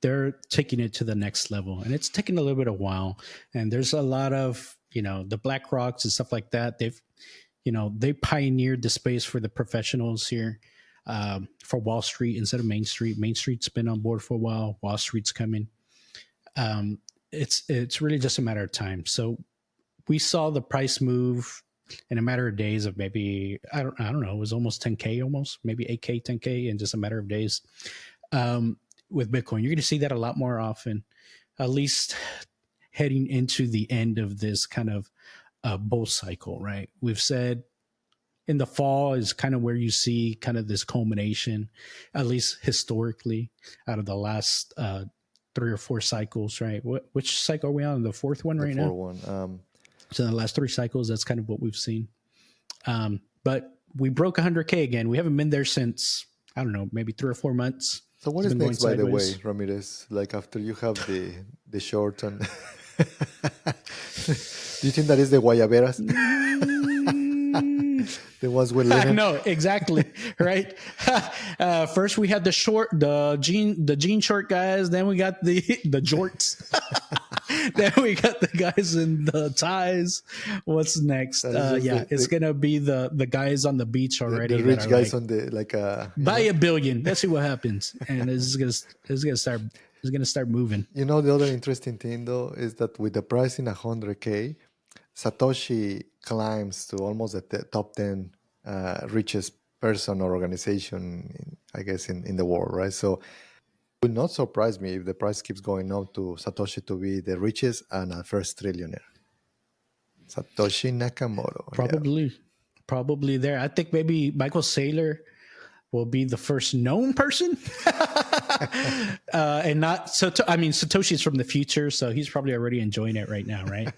Speaker 1: They're taking it to the next level, and it's taking a little bit of a while. And there's a lot of, the BlackRocks and stuff like that. They pioneered the space for the professionals here. For Wall Street instead of Main Street. Main Street's been on board for a while. Wall Street's coming. It's really just a matter of time. So we saw the price move in a matter of days of maybe, I don't know, it was almost 10K almost, maybe 8K, 10K in just a matter of days. With Bitcoin, you're going to see that a lot more often, at least heading into the end of this kind of bull cycle, right? We've said in the fall is kind of where you see kind of this culmination, at least historically, out of the last 3 or 4 cycles, right? Which cycle are we on? The fourth one right now?
Speaker 2: The fourth one.
Speaker 1: So in the last 3 cycles, that's kind of what we've seen. But we broke 100K again. We haven't been there since, I don't know, maybe 3 or 4 months.
Speaker 2: So what is next, by the way, Ramirez? Like after you have the short and... Do you think that is the guayaberas? The ones with linen?
Speaker 1: No, exactly. Right. First we had the jean short guys. Then we got the jorts. Then we got the guys in the ties. What's next? It's gonna be the guys on the beach already.
Speaker 2: The rich guys on the
Speaker 1: buy a billion. Let's see what happens. And it's gonna start moving.
Speaker 2: The other interesting thing though is that with the price in 100K, Satoshi climbs to almost the top 10 richest person or organization, I guess, in the world, right? So it would not surprise me if the price keeps going up to Satoshi to be the richest and first trillionaire. Satoshi Nakamoto.
Speaker 1: Probably there. I think maybe Michael Saylor will be the first known person. And not so. I mean, Satoshi's from the future, so he's probably already enjoying it right now, right?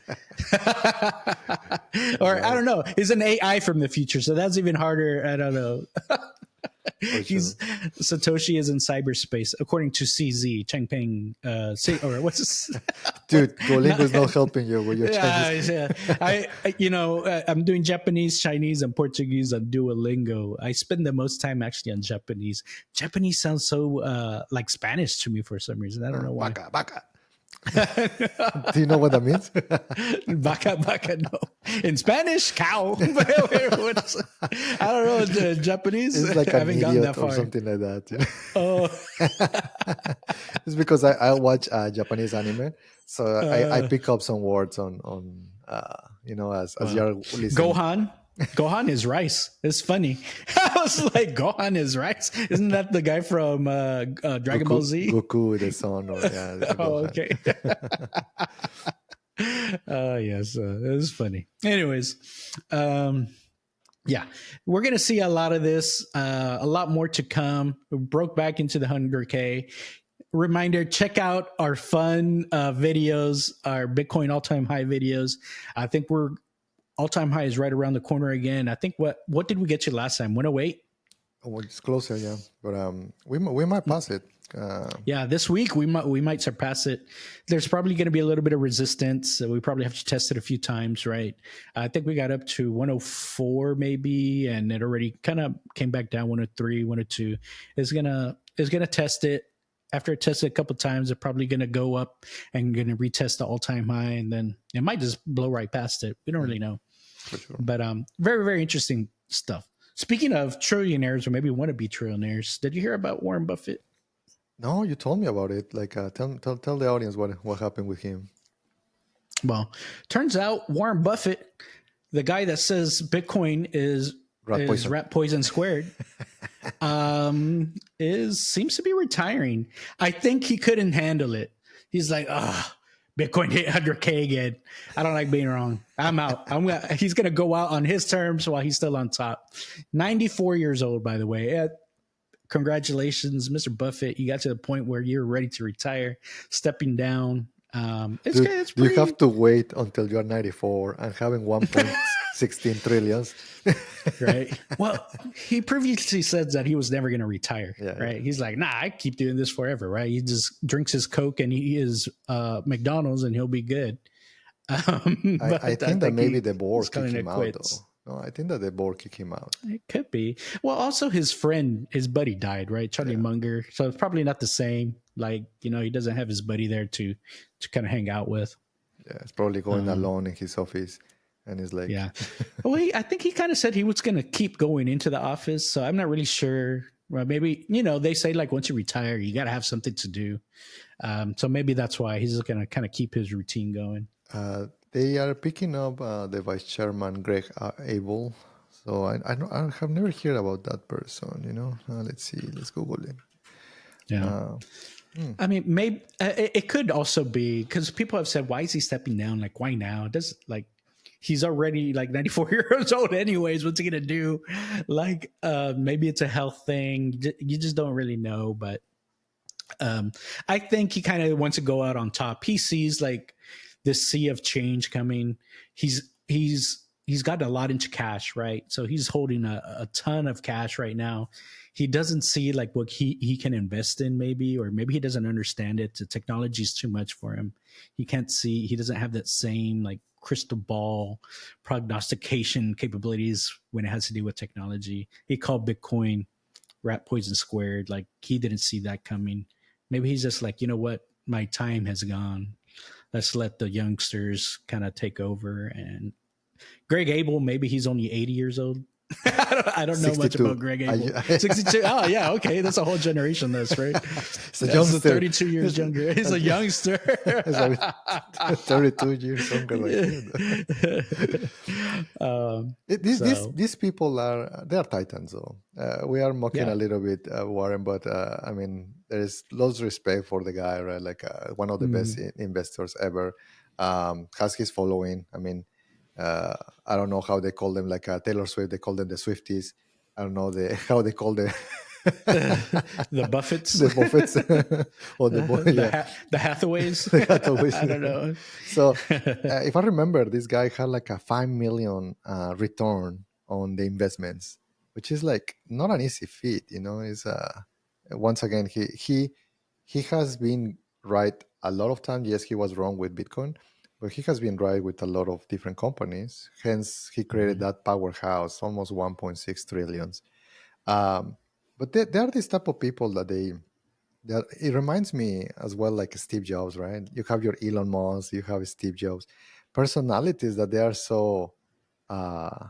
Speaker 1: Or I don't know. He's an AI from the future, so that's even harder. I don't know. He's Satoshi is in cyberspace, according to CZ Chengpeng. Or what's this?
Speaker 2: Dude, Duolingo is not helping you with your Chinese.
Speaker 1: I'm doing Japanese, Chinese, and Portuguese on Duolingo. I spend the most time actually on Japanese. Japanese sounds so like Spanish to me for some reason. I don't know why.
Speaker 2: Baka. Do you know what that means?
Speaker 1: Baka, no. In Spanish, cow. I don't know. The Japanese,
Speaker 2: it's like
Speaker 1: I haven't gotten that far.
Speaker 2: Or something like that. Yeah.
Speaker 1: Oh,
Speaker 2: it's because I watch Japanese anime, so I pick up some words on as you're listening.
Speaker 1: Gohan is rice. It's funny. I was like, Gohan is rice. Isn't that the guy from Dragon Ball Z?
Speaker 2: Goku, the son.
Speaker 1: Okay. Yes, it was funny. Anyways, yeah, we're gonna see a lot of this. A lot more to come. We broke back into the 100K. Reminder, check out our fun videos, our Bitcoin all-time high videos. I think we're all-time high is right around the corner again. I think what did we get you last time? 108?
Speaker 2: Oh, it's closer, yeah. But we might pass it.
Speaker 1: Yeah, this week we might surpass it. There's probably going to be a little bit of resistance. So we probably have to test it a few times, right? I think we got up to 104 maybe, and it already kind of came back down 103, 102. It's gonna test it. After it tests it a couple times, they're probably going to go up and going to retest the all-time high, and then it might just blow right past it. We don't really know.
Speaker 2: For sure.
Speaker 1: But very, very interesting stuff. Speaking of trillionaires, or maybe want to be trillionaires, did you hear about Warren Buffett?
Speaker 2: No, you told me about it. Like, tell the audience what happened with him.
Speaker 1: Well, turns out Warren Buffett, the guy that says Bitcoin is rat poison squared, seems to be retiring. I think he couldn't handle it. He's like, Bitcoin hit 100K again. I don't like being wrong. I'm out. He's going to go out on his terms while he's still on top. 94 years old, by the way. Congratulations, Mr. Buffett. You got to the point where you're ready to retire, stepping down.
Speaker 2: Do you have to wait until you're 94 and having 1.16 trillions?
Speaker 1: Right. Well, he previously said that he was never going to retire.
Speaker 2: Yeah,
Speaker 1: right. Yeah. He's like, nah, I keep doing this forever. Right. He just drinks his Coke and he is McDonald's and he'll be good.
Speaker 2: I think that maybe the board kicked him out, though. No, I think that the board kicked him out.
Speaker 1: It could be. Well, also his buddy died, right? Charlie Munger. So it's probably not the same. Like, he doesn't have his buddy there to kind of hang out with.
Speaker 2: Yeah, it's probably going alone in his office. And he's like...
Speaker 1: Yeah. Well, I think he kind of said he was going to keep going into the office. So I'm not really sure. Well, maybe, they say like once you retire, you got to have something to do. So maybe that's why he's going to kind of keep his routine going.
Speaker 2: They are picking up the vice chairman, Greg Abel. So I have never heard about that person, let's see. Let's Google him.
Speaker 1: Yeah. I mean, maybe it could also be because people have said, why is he stepping down? Like, why now? He's already like 94 years old anyways. What's he going to do? Like, maybe it's a health thing. You just don't really know. But I think he kind of wants to go out on top. He sees like this sea of change coming. He's got a lot into cash, right? So he's holding a ton of cash right now. He doesn't see like what he can invest in maybe, or maybe he doesn't understand it. The technology is too much for him. He doesn't have that same like crystal ball prognostication capabilities when it has to do with technology. He called Bitcoin rat poison squared. Like he didn't see that coming. Maybe he's just like, you know what? My time has gone. Let's let the youngsters kind of take over. And Greg Abel, maybe he's only 80 years old. I don't know 62. Much about Greg Abel. 62. Oh, yeah. Okay. That's a whole generation. That's right.
Speaker 2: It's a youngster.
Speaker 1: 32 years younger. He's a youngster.
Speaker 2: 32 years younger. These people they are titans, though. We are mocking a little bit Warren, but I mean, there is lots of respect for the guy, right? Like one of the best investors ever. Has his following. I mean, I don't know how they call them, like Taylor Swift, they call them the Swifties. I don't know how they call the
Speaker 1: the Buffetts,
Speaker 2: or
Speaker 1: the Hathaways.
Speaker 2: The Hathaways.
Speaker 1: I don't know.
Speaker 2: So if I remember, this guy had like a 5 million return on the investments, which is like not an easy feat. Is once again he has been right a lot of times. Yes, he was wrong with Bitcoin, but he has been right with a lot of different companies. Hence, he created
Speaker 1: Mhm.
Speaker 2: that powerhouse, almost 1.6 trillions. Um, but there are these type of people that it reminds me as well, like Steve Jobs, right? You have your Elon Musk, you have Steve Jobs, personalities that they are so uh,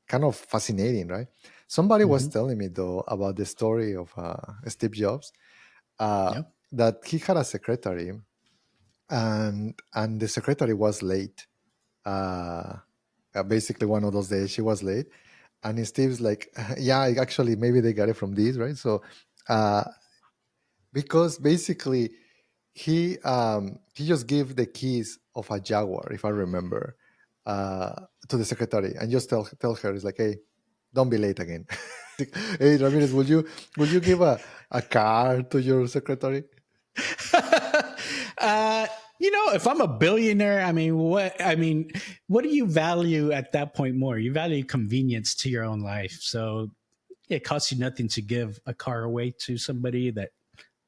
Speaker 2: kind of fascinating, right? Somebody was
Speaker 1: Mhm.
Speaker 2: telling me though about the story of Steve Jobs, uh,
Speaker 1: Yeah.
Speaker 2: that he had a secretary, and the secretary was late. Uh, Basically, one of those days she was late, and Steve's like, "Yeah, actually, maybe they got it from these, right?" So, uh, because basically he just gave the keys of a Jaguar, if I remember, to the secretary, and just tell her, it's like, hey, don't be late again. Hey, Ramirez, will you give a car to your secretary?
Speaker 1: uh, if I'm a billionaire, what do you value at that point more? You value convenience to your own life. So it costs you nothing to give a car away to somebody that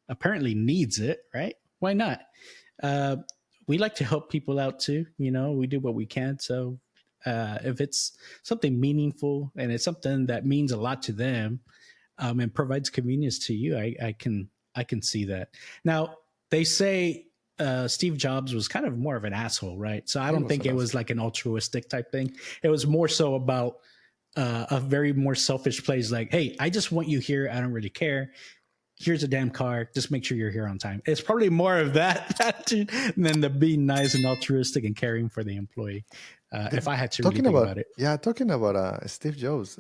Speaker 1: apparently needs it, right? Why not? Uh, we like to help people out too. We do what we can. So if it's something meaningful and it's something that means a lot to them, and provides convenience to you, I can see that. Now they say Steve Jobs was kind of more of an asshole, right? So I
Speaker 2: He
Speaker 1: don't
Speaker 2: was
Speaker 1: think
Speaker 2: an
Speaker 1: it was
Speaker 2: asshole.
Speaker 1: like an altruistic type thing. It was more so about a very more selfish place. Like, hey, I just want you here. I don't really care. Here's a damn car. Just make sure you're here on time. It's probably more of that attitude than the being nice and altruistic and caring for the employee. If I had to really
Speaker 2: Talking
Speaker 1: think
Speaker 2: about,
Speaker 1: about it.
Speaker 2: yeah, talking about Steve Jobs,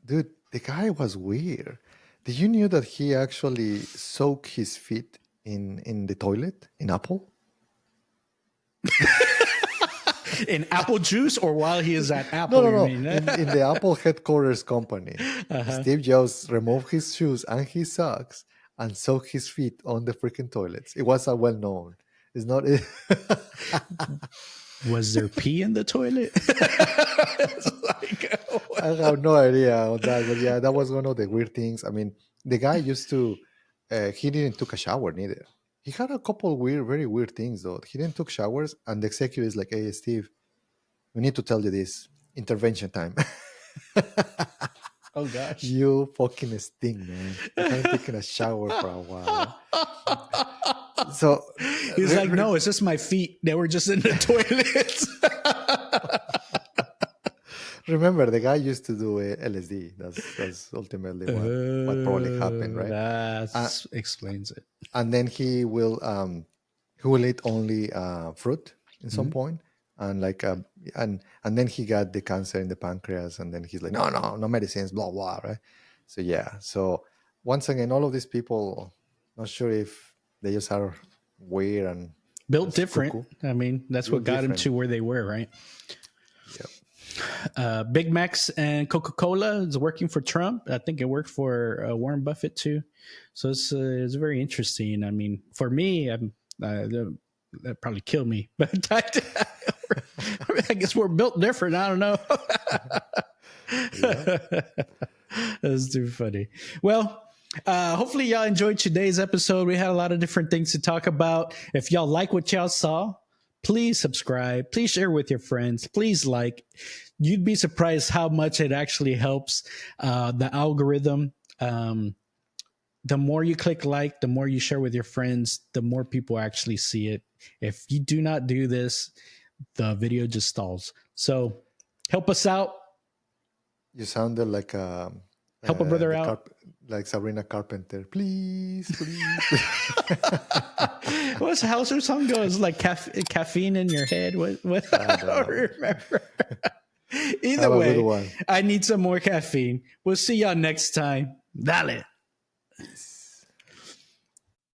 Speaker 2: dude, the guy was weird. Did you knew that he actually soaked his feet in the toilet in Apple?
Speaker 1: In apple juice or while he is at
Speaker 2: No,
Speaker 1: Apple,
Speaker 2: no,
Speaker 1: you
Speaker 2: no.
Speaker 1: mean?
Speaker 2: In the Apple headquarters company,
Speaker 1: Uh-huh.
Speaker 2: Steve Jobs removed his shoes and his socks and soaked his feet on the freaking toilets. It was a well known. It's not.
Speaker 1: Was there pee in the toilet? It's like,
Speaker 2: I have no idea on that, but yeah, that was one of the weird things. I mean, the guy used to. He didn't took a shower neither. He had a couple weird, very weird things though. He didn't took showers, and the executive is like, "Hey, Steve, we need to tell you this. Intervention time."
Speaker 1: oh gosh.
Speaker 2: You fucking stink, man. You haven't taken a shower for a while, right? So,
Speaker 1: He's like, no, it's just my feet. They were just in the toilets.
Speaker 2: remember, the guy used to do LSD. That's ultimately what probably happened, right? Uh,
Speaker 1: That explains it.
Speaker 2: and then he will eat only fruit in some
Speaker 1: Mhm.
Speaker 2: point, and like and then he got the cancer in the pancreas, and then he's like, no, no, no medicines, blah blah, right? So yeah, so once again, all of these people, not sure if they just are weird and
Speaker 1: Built
Speaker 2: just
Speaker 1: different.
Speaker 2: cuckoo,
Speaker 1: I mean, that's what
Speaker 2: built
Speaker 1: got him
Speaker 2: different.
Speaker 1: to where they were, right?
Speaker 2: Yeah.
Speaker 1: Big Macs and Coca Cola is working for Trump. I think it worked for Warren Buffett too. So it's very interesting. I mean, for me, that probably kill me, but I guess we're built different. I don't know.
Speaker 2: Yeah.
Speaker 1: That's too funny. Well, hopefully y'all enjoyed today's episode. We had a lot of different things to talk about. If y'all like what y'all saw, please subscribe. Please share with your friends. Please like. You'd be surprised how much it actually helps the algorithm. The more you click like, the more you share with your friends, the more people actually see it. If you do not do this, the video just stalls. So help us out.
Speaker 2: You sounded like
Speaker 1: Help a brother
Speaker 2: the
Speaker 1: out.
Speaker 2: like Sabrina Carpenter. Please, please.
Speaker 1: What's how's her song goes? Like caffeine in your head. What?
Speaker 2: I
Speaker 1: I
Speaker 2: don't
Speaker 1: don't
Speaker 2: know.
Speaker 1: remember. Either
Speaker 2: Have a good
Speaker 1: way,
Speaker 2: one.
Speaker 1: I need some more caffeine. We'll see y'all next time. Dale.
Speaker 2: Peace.